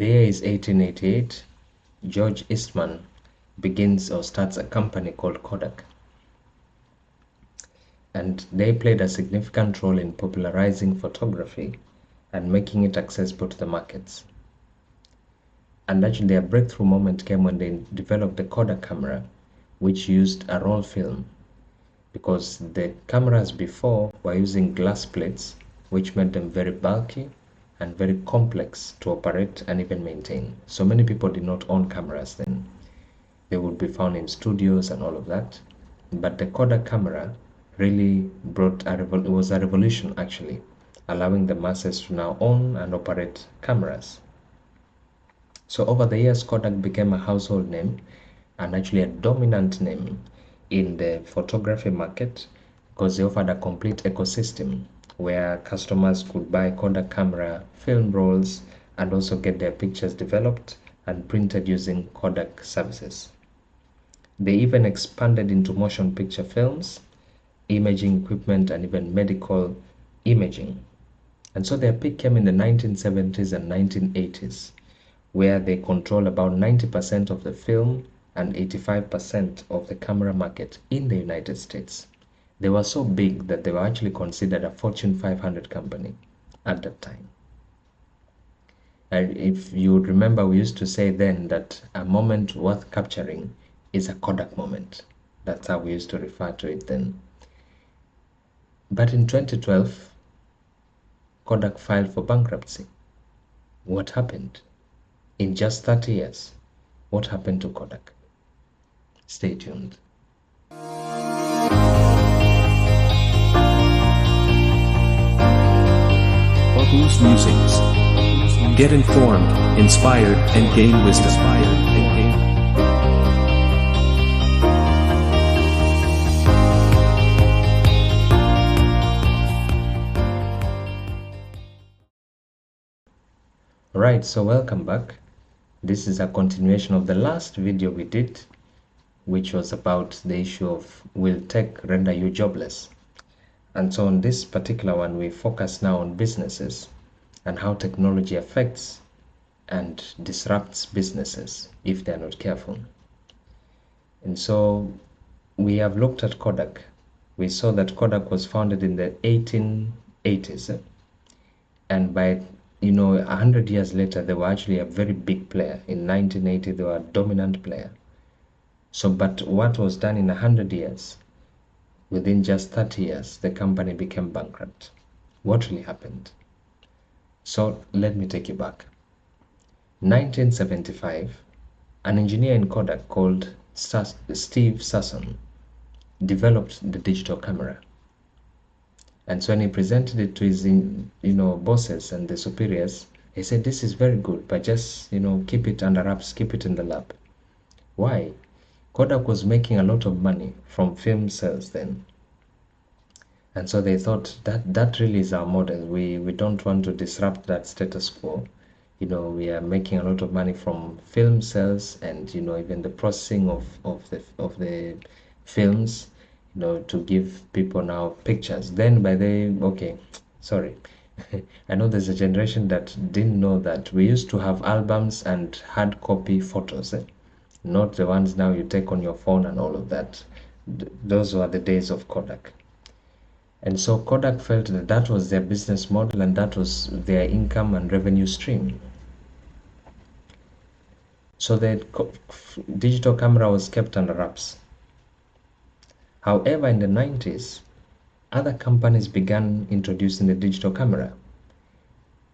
The year is 1888. George Eastman begins or starts a company called Kodak. And they played a significant role in popularizing photography and making it accessible to the markets. And actually, a breakthrough moment came when they developed the Kodak camera, which used a roll film, because the cameras before were using glass plates, which made them very bulky and very complex to operate and even maintain. So many people did not own cameras then. They would be found in studios and all of that. But the Kodak camera really brought it was a revolution actually, allowing the masses to now own and operate cameras. So over the years, Kodak became a household name and actually a dominant name in the photography market because they offered a complete ecosystem where customers could buy Kodak camera, film rolls, and also get their pictures developed and printed using Kodak services. They even expanded into motion picture films, imaging equipment, and even medical imaging. And so their peak came in the 1970s and 1980s, where they control about 90% of the film and 85% of the camera market in the United States. They were so big that they were actually considered a Fortune 500 company at that time. And if you remember, we used to say then that a moment worth capturing is a Kodak moment. That's how we used to refer to it then. But in 2012, Kodak filed for bankruptcy. What happened? In just 30 years, what happened to Kodak? Stay tuned. Opus Musings. Get informed, inspired, and gain wisdom. Right, so welcome back. This is a continuation of the last video we did, which was about the issue of will tech render you jobless? And so on this particular one, we focus now on businesses and how technology affects and disrupts businesses if they're not careful. And so we have looked at Kodak. We saw that Kodak was founded in the 1880s. And by 100 years later, they were actually a very big player. In 1980, they were a dominant player. So, but what was done in 100 years, within just 30 years, the company became bankrupt. What really happened? So let me take you back. 1975, an engineer in Kodak called Steve Sasson developed the digital camera. And so when he presented it to his bosses and the superiors, he said, this is very good, but just keep it under wraps, keep it in the lab. Why? Kodak was making a lot of money from film sales then. And so they thought that really is our model. We don't want to disrupt that status quo. We are making a lot of money from film sales and even the processing of the films, to give people now pictures. Then I know there's a generation that didn't know that we used to have albums and hard copy photos, not the ones now you take on your phone and all of that. Those were the days of Kodak. And so Kodak felt that was their business model and that was their income and revenue stream. So the digital camera was kept under wraps. However, in the 90s, other companies began introducing the digital camera.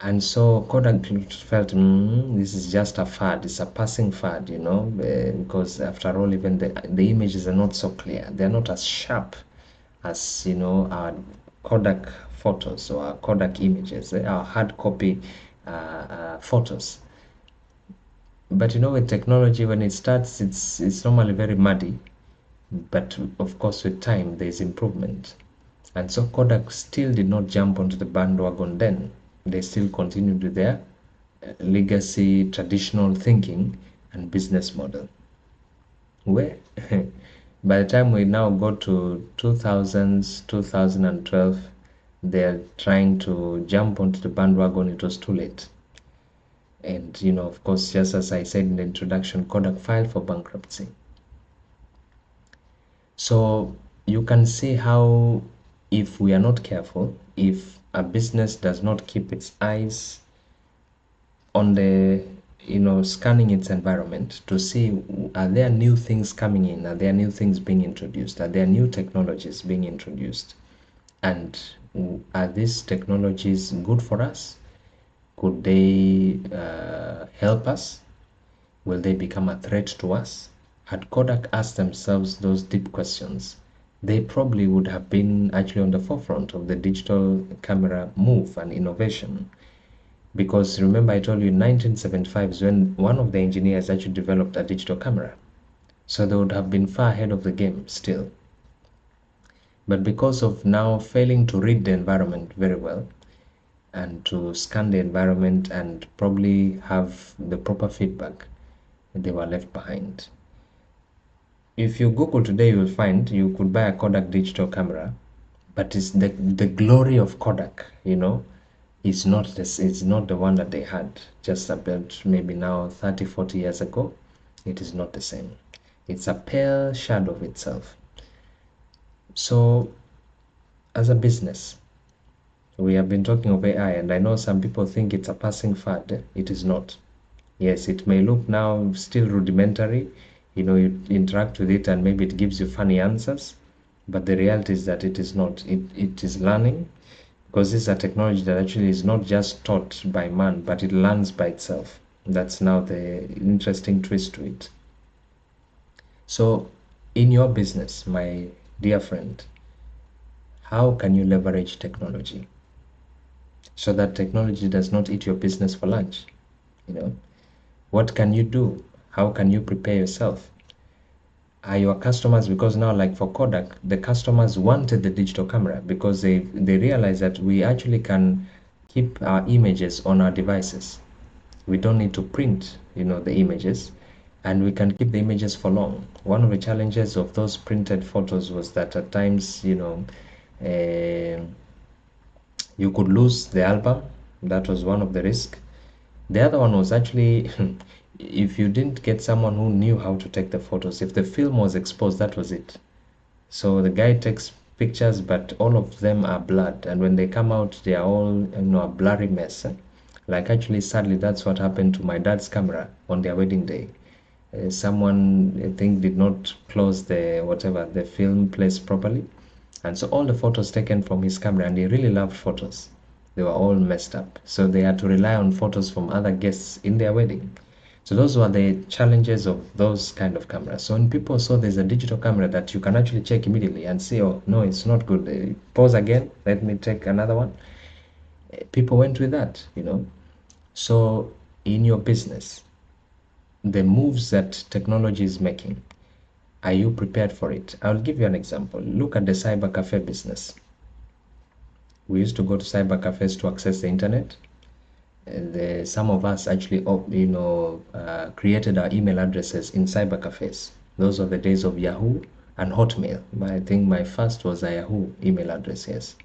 And so Kodak felt, this is just a fad, it's a passing fad, because after all, even the images are not so clear. They're not as sharp as, our Kodak photos or our Kodak images, our hard copy photos. But with technology, when it starts, it's normally very muddy. But of course, with time, there's improvement. And so Kodak still did not jump onto the bandwagon then. They still continued with their legacy, traditional thinking and business model. Where by the time we now go to 2000s, 2012, they're trying to jump onto the bandwagon. It was too late. And, you know, of course, just as I said in the introduction, Kodak filed for bankruptcy. So you can see how, if we are not careful, if a business does not keep its eyes on the, you know, scanning its environment to see, are there new things coming in, are there new things being introduced, are there new technologies being introduced, and are these technologies good for us? Could they help us? Will they become a threat to us? Had Kodak asked themselves those deep questions, they probably would have been actually on the forefront of the digital camera move and innovation. Because remember, I told you in 1975 is when one of the engineers actually developed a digital camera. So they would have been far ahead of the game still. But because of now failing to read the environment very well and to scan the environment and probably have the proper feedback, they were left behind. If you Google today, you will find you could buy a Kodak digital camera, but it's the glory of Kodak, you know, is not this, it's not the one that they had just about maybe now 30, 40 years ago. It is not the same. It's a pale shadow of itself. So as a business, we have been talking of AI, and I know some people think it's a passing fad. It is not. Yes, it may look now still rudimentary. You know, you interact with it and maybe it gives you funny answers, but the reality is that it is not. It is learning, because this is a technology that actually is not just taught by man, but it learns by itself. That's now the interesting twist to it. So, in your business, my dear friend, how can you leverage technology so that technology does not eat your business for lunch? You know, what can you do? How can you prepare yourself? Are your customers, because now, like for Kodak, the customers wanted the digital camera because they realized that we actually can keep our images on our devices. We don't need to print, you know, the images, and we can keep the images for long. One of the challenges of those printed photos was that at times, you know, uh, you could lose the album. That was one of the risks. The other one was actually if you didn't get someone who knew how to take the photos, if the film was exposed, that was it. So the guy takes pictures, but all of them are blurred, and when they come out, they are all, you know, a blurry mess. Like actually, sadly, that's what happened to my dad's camera on their wedding day. Someone, I think, did not close the whatever the film place properly, and so all the photos taken from his camera, and he really loved photos, they were all messed up. So they had to rely on photos from other guests in their wedding. So those were the challenges of those kind of cameras. So when people saw there's a digital camera that you can actually check immediately and say, oh no, it's not good. Pause again. Let me take another one. People went with that, you know. So in your business, the moves that technology is making, are you prepared for it? I'll give you an example. Look at the cyber cafe business. We used to go to cyber cafes to access the internet. Some of us actually, created our email addresses in cyber cafes. Those are the days of Yahoo and Hotmail. I think my first was a Yahoo email address, yes.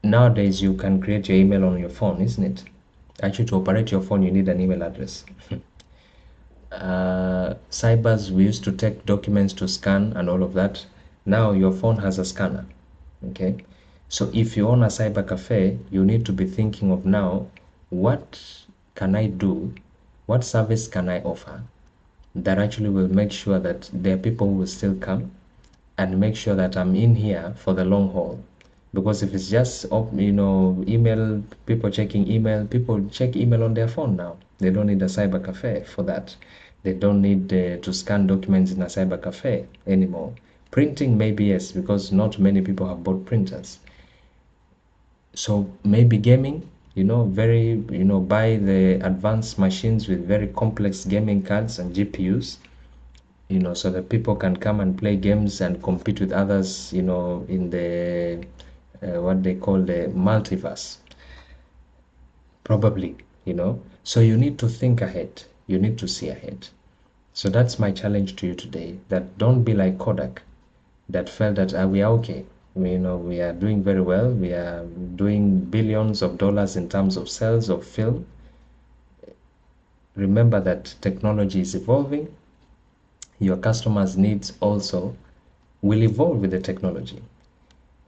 Nowadays, you can create your email on your phone, isn't it? Actually, to operate your phone, you need an email address. Cybers, we used to take documents to scan and all of that. Now your phone has a scanner. Okay, so if you own a cyber cafe, you need to be thinking of now, what can I do? What service can I offer that actually will make sure that there are people who will still come and make sure that I'm in here for the long haul? Because if it's just, email, people checking email, people check email on their phone now. They don't need a cyber cafe for that. They don't need to scan documents in a cyber cafe anymore. Printing, maybe yes, because not many people have bought printers. So maybe gaming, buy the advanced machines with very complex gaming cards and GPUs, so that people can come and play games and compete with others, in the what they call the multiverse, probably, So you need to think ahead. You need to see ahead. So that's my challenge to you today, that don't be like Kodak, that felt that we are okay. We are doing very well. We are doing billions of dollars in terms of sales of film. remember that technology is evolving. Your customers' needs also will evolve with the technology.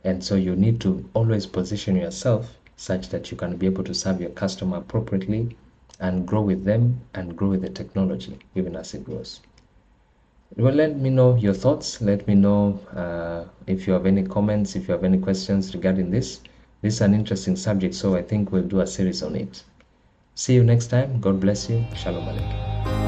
And so you need to always position yourself such that you can be able to serve your customer appropriately and grow with them and grow with the technology even as it grows. Well, let me know your thoughts. Let me know if you have any comments, if you have any questions regarding this. This is an interesting subject, so I think we'll do a series on it. See you next time. God bless you. Shalom Aleichem.